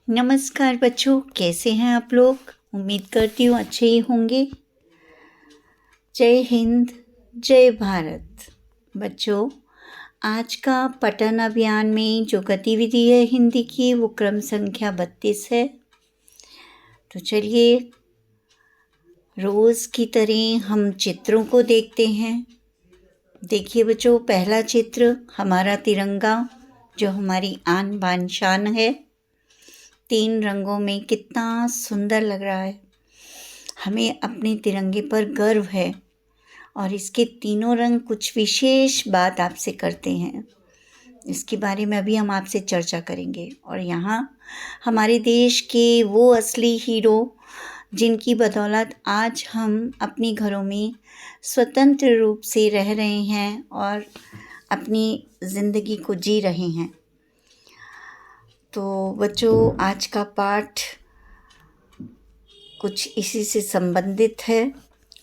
नमस्कार बच्चों, कैसे हैं आप लोग? उम्मीद करती हूँ अच्छे ही होंगे। जय हिंद, जय भारत। बच्चों, आज का पठन अभियान में जो गतिविधि है हिंदी की, वो क्रम संख्या 32 है। तो चलिए, रोज़ की तरह हम चित्रों को देखते हैं। देखिए बच्चों, पहला चित्र हमारा तिरंगा, जो हमारी आन बान शान है। 3 रंगों में कितना सुंदर लग रहा है। हमें अपने तिरंगे पर गर्व है और इसके तीनों रंग कुछ विशेष बात आपसे करते हैं। इसके बारे में अभी हम आपसे चर्चा करेंगे। और यहाँ हमारे देश के वो असली हीरो, जिनकी बदौलत आज हम अपने घरों में स्वतंत्र रूप से रह रहे हैं और अपनी ज़िंदगी को जी रहे हैं। तो बच्चों, आज का पाठ कुछ इसी से संबंधित है।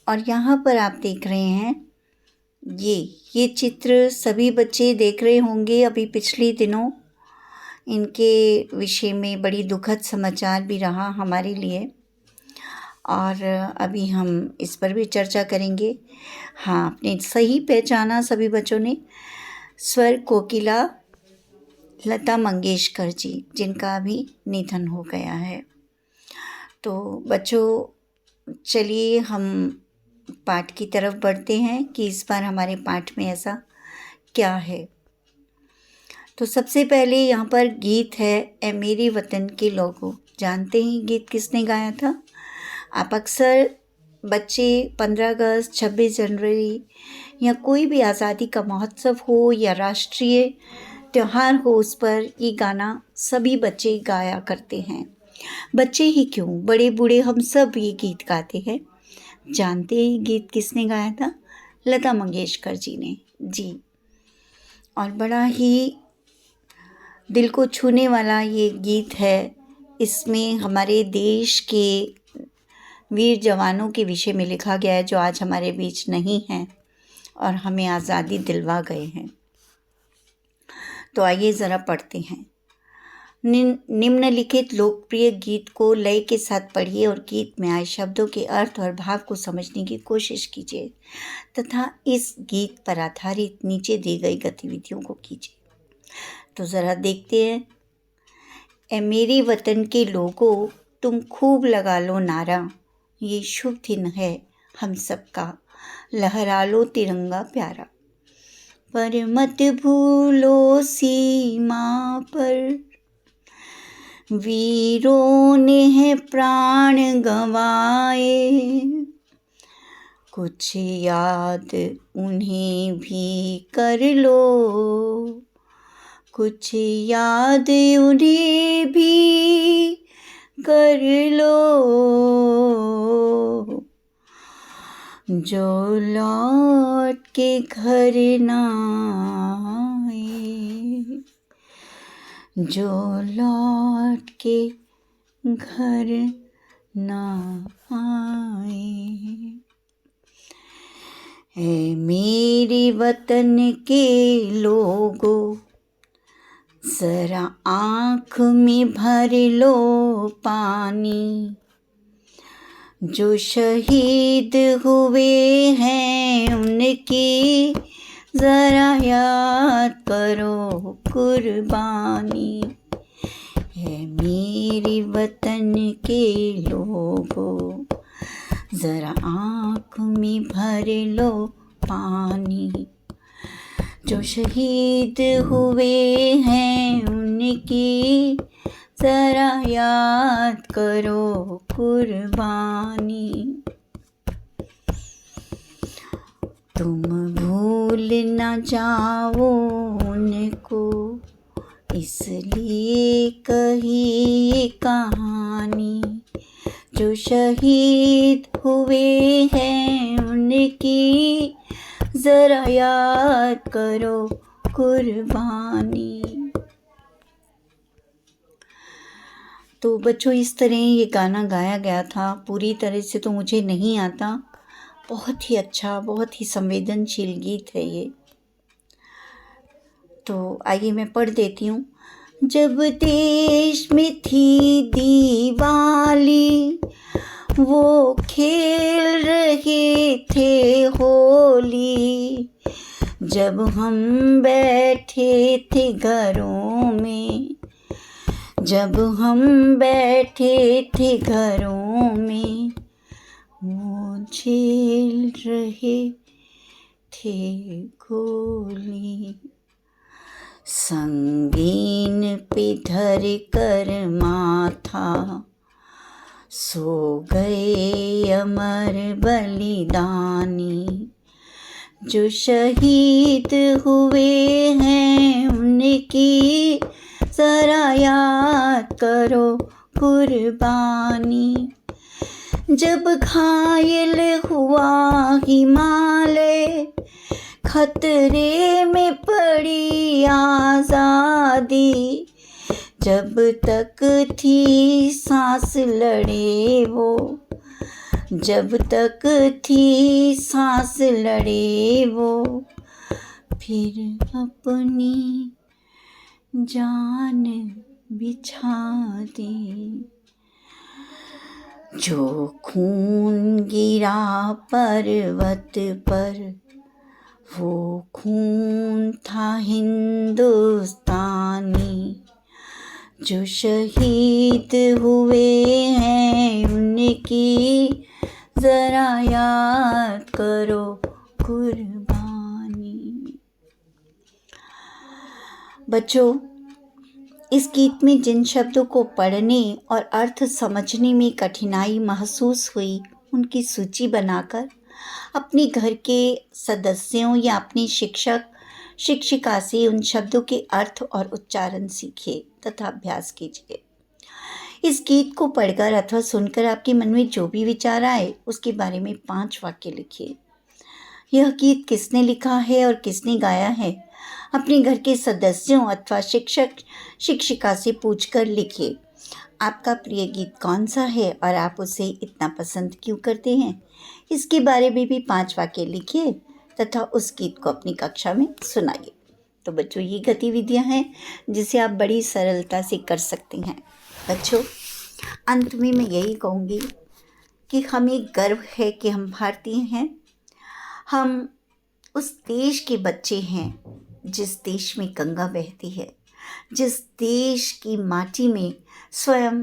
और यहाँ पर आप देख रहे हैं ये चित्र सभी बच्चे देख रहे होंगे। अभी पिछले दिनों इनके विषय में बड़ी दुखद समाचार भी रहा हमारे लिए, और अभी हम इस पर भी चर्चा करेंगे। हाँ, आपने सही पहचाना सभी बच्चों ने, स्वर कोकिला लता मंगेशकर जी, जिनका अभी निधन हो गया है। तो बच्चों, चलिए हम पाठ की तरफ बढ़ते हैं कि इस बार हमारे पाठ में ऐसा क्या है। तो सबसे पहले यहाँ पर गीत है, ए मेरे वतन के लोगों। जानते हैं गीत किसने गाया था? आप अक्सर बच्चे 15 अगस्त, 26 जनवरी या कोई भी आज़ादी का महोत्सव हो या राष्ट्रीय त्यौहार हो, उस पर ये गाना सभी बच्चे गाया करते हैं। बच्चे ही क्यों, बड़े बूढ़े हम सब ये गीत गाते हैं। जानते हैं गीत किसने गाया था? लता मंगेशकर जी ने जी। और बड़ा ही दिल को छूने वाला ये गीत है। इसमें हमारे देश के वीर जवानों के विषय में लिखा गया है, जो आज हमारे बीच नहीं हैं और हमें आज़ादी दिलवा गए हैं। तो आइए ज़रा पढ़ते हैं। निम्नलिखित लोकप्रिय गीत को लय के साथ पढ़िए और गीत में आए शब्दों के अर्थ और भाव को समझने की कोशिश कीजिए तथा इस गीत पर आधारित नीचे दी गई गतिविधियों को कीजिए। तो ज़रा देखते हैं। ए मेरे वतन के लोगों, तुम खूब लगा लो नारा, ये शुभ दिन है हम सबका, लहरा लो तिरंगा प्यारा। पर मत भूलो सीमा पर वीरों ने है प्राण गंवाए, कुछ याद उन्हें भी कर लो, कुछ याद उन्हें भी कर लो, जो लौट के घर ना आए, जो लौट के घर ना आए। ऐ मेरे वतन के लोगों, जरा आँख में भर लो पानी, जो शहीद हुए हैं उनकी ज़रा याद करो कुर्बानी। है मेरे वतन के लोगों, ज़रा आँख में भर लो पानी, जो शहीद हुए हैं उनकी ज़रा याद करो कुर्बानी। तुम भूल न जाओ उनको, इसलिए कही ये कहानी, जो शहीद हुए हैं उनकी ज़रा याद करो कुर्बानी। तो बच्चों, इस तरह ये गाना गाया गया था। पूरी तरह से तो मुझे नहीं आता, बहुत ही अच्छा, बहुत ही संवेदनशील गीत है ये। तो आइए मैं पढ़ देती हूँ। जब देश में थी दिवाली, वो खेल रहे थे होली। जब हम बैठे थे घरों में, जब हम बैठे थे घरों में, वो झेल रहे थे गोली। संगीन पे धर कर माथा, सो गए अमर बलिदानी। जो शहीद हुए हैं उनकी जरा याद करो कुर्बानी। जब घायल हुआ हिमालय, खतरे में पड़ी आज़ादी। जब तक थी सांस लड़े वो, जब तक थी सांस लड़े वो, फिर अपनी जान बिछा दी। जो खून गिरा पर्वत पर, वो खून था हिंदुस्तानी। जो शहीद हुए हैं उनकी जरा याद करो कुर्बानी। बच्चों, इस गीत में जिन शब्दों को पढ़ने और अर्थ समझने में कठिनाई महसूस हुई, उनकी सूची बनाकर अपने घर के सदस्यों या अपने शिक्षक शिक्षिका से उन शब्दों के अर्थ और उच्चारण सीखिए तथा अभ्यास कीजिए। इस गीत को पढ़कर अथवा सुनकर आपके मन में जो भी विचार आए, उसके बारे में 5 वाक्य लिखिए। यह गीत किसने लिखा है और किसने गाया है, अपने घर के सदस्यों अथवा शिक्षक शिक्षिका से पूछकर लिखिए। आपका प्रिय गीत कौन सा है और आप उसे इतना पसंद क्यों करते हैं, इसके बारे में भी 5 वाक्य लिखिए तथा उस गीत को अपनी कक्षा में सुनाइए। तो बच्चों, ये गतिविधियां हैं जिसे आप बड़ी सरलता से कर सकते हैं। बच्चों, अंत में मैं यही कहूँगी कि हमें गर्व है कि हम भारतीय हैं। हम उस देश के बच्चे हैं जिस देश में गंगा बहती है, जिस देश की माटी में स्वयं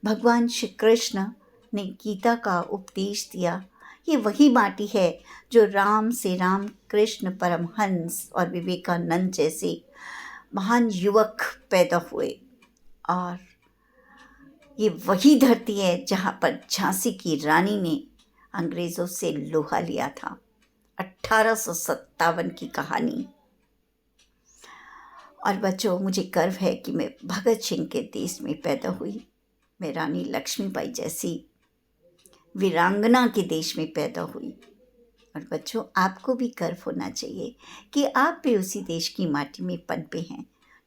भगवान श्री कृष्ण ने गीता का उपदेश दिया। ये वही माटी है जो राम से राम कृष्ण परमहंस और विवेकानंद जैसे महान युवक पैदा हुए। और ये वही धरती है जहाँ पर झांसी की रानी ने अंग्रेज़ों से लोहा लिया था। 1857 की कहानी। और बच्चों, मुझे गर्व है कि मैं भगत सिंह के देश में पैदा हुई। मैं रानी लक्ष्मीबाई जैसी वीरांगना के देश में पैदा हुई। और बच्चों, आपको भी गर्व होना चाहिए कि आप भी उसी देश की माटी में पनपे हैं।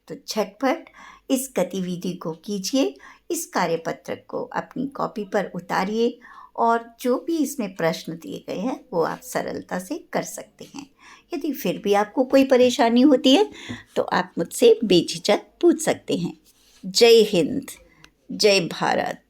तो झटपट इस गतिविधि को कीजिए, इस कार्यपत्र को अपनी कॉपी पर उतारिए और जो भी इसमें प्रश्न दिए गए हैं वो आप सरलता से कर सकते हैं। यदि फिर भी आपको कोई परेशानी होती है तो आप मुझसे बेझिझक पूछ सकते हैं। जय हिंद, जय भारत।